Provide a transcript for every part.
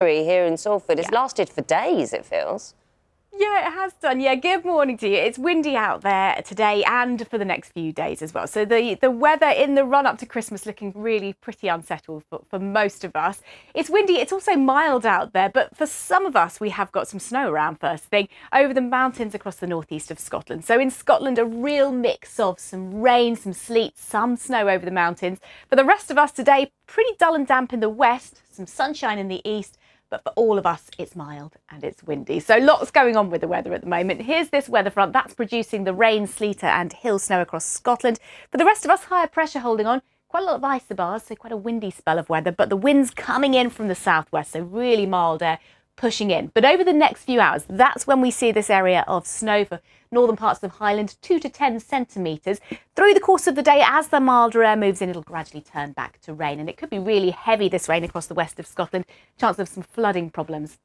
here in Salford. It's lasted for days, it feels. Yeah, it has done. Yeah, good morning to you. It's windy out there today and for the next few days as well. So the weather in the run up to Christmas looking really pretty unsettled for most of us. It's windy. It's also mild out there. But for some of us, we have got some snow around first thing over the mountains across the northeast of Scotland. So in Scotland, a real mix of some rain, some sleet, some snow over the mountains. For the rest of us today, pretty dull and damp in the west, some sunshine in the east. But for all of us, it's mild and it's windy. So lots going on with the weather at the moment. Here's this weather front that's producing the rain, sleeter and hill snow across Scotland. For the rest of us, higher pressure holding on. Quite a lot of isobars, so quite a windy spell of weather. But the wind's coming in from the southwest, so really mild air pushing in. But over the next few hours, that's when we see this area of snow for northern parts of Highland, 2 to 10 centimetres. Through the course of the day, as the milder air moves in, it'll gradually turn back to rain. And it could be really heavy, this rain across the west of Scotland. Chance of some flooding problems.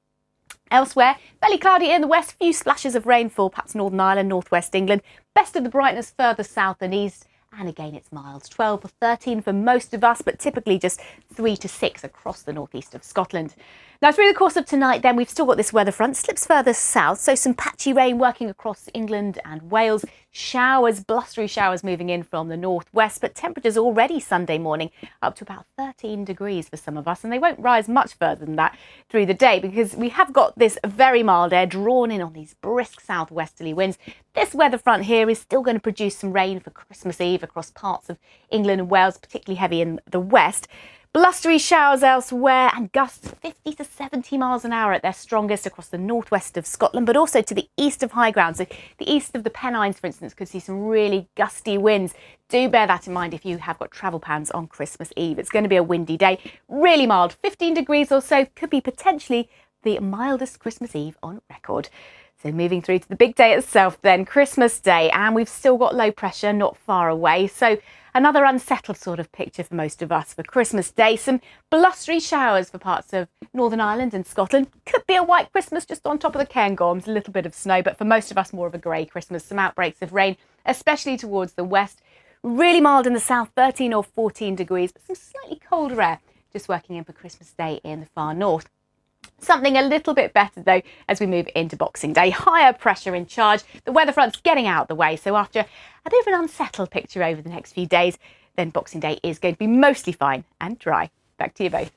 Elsewhere, fairly cloudy in the west, few splashes of rainfall, perhaps Northern Ireland, northwest England. Best of the brightness further south and east. And again, it's mild, 12 or 13 for most of us, but typically just 3 to 6 across the northeast of Scotland. Now, through the course of tonight, then, we've still got this weather front, slips further south, so some patchy rain working across England and Wales. Showers, blustery showers moving in from the northwest, but temperatures already Sunday morning up to about 13 degrees for some of us, and they won't rise much further than that through the day because we have got this very mild air drawn in on these brisk southwesterly winds. This weather front here is still going to produce some rain for Christmas Eve across parts of England and Wales, particularly heavy in the west. Blustery showers elsewhere and gusts 50 to 70 miles an hour at their strongest across the northwest of Scotland, but also to the east of high ground. So the east of the Pennines, for instance, could see some really gusty winds. Do bear that in mind if you have got travel plans on Christmas Eve. It's going to be a windy day, really mild, 15 degrees or so, could be potentially the mildest Christmas Eve on record. So moving through to the big day itself then, Christmas Day, and we've still got low pressure not far away. So another unsettled sort of picture for most of us for Christmas Day. Some blustery showers for parts of Northern Ireland and Scotland. Could be a white Christmas just on top of the Cairngorms, a little bit of snow, but for most of us more of a grey Christmas. Some outbreaks of rain, especially towards the west. Really mild in the south, 13 or 14 degrees, but some slightly colder air just working in for Christmas Day in the far north. Something a little bit better, though, as we move into Boxing Day. Higher pressure in charge. The weather front's getting out of the way. So after a bit of an unsettled picture over the next few days, then Boxing Day is going to be mostly fine and dry. Back to you both.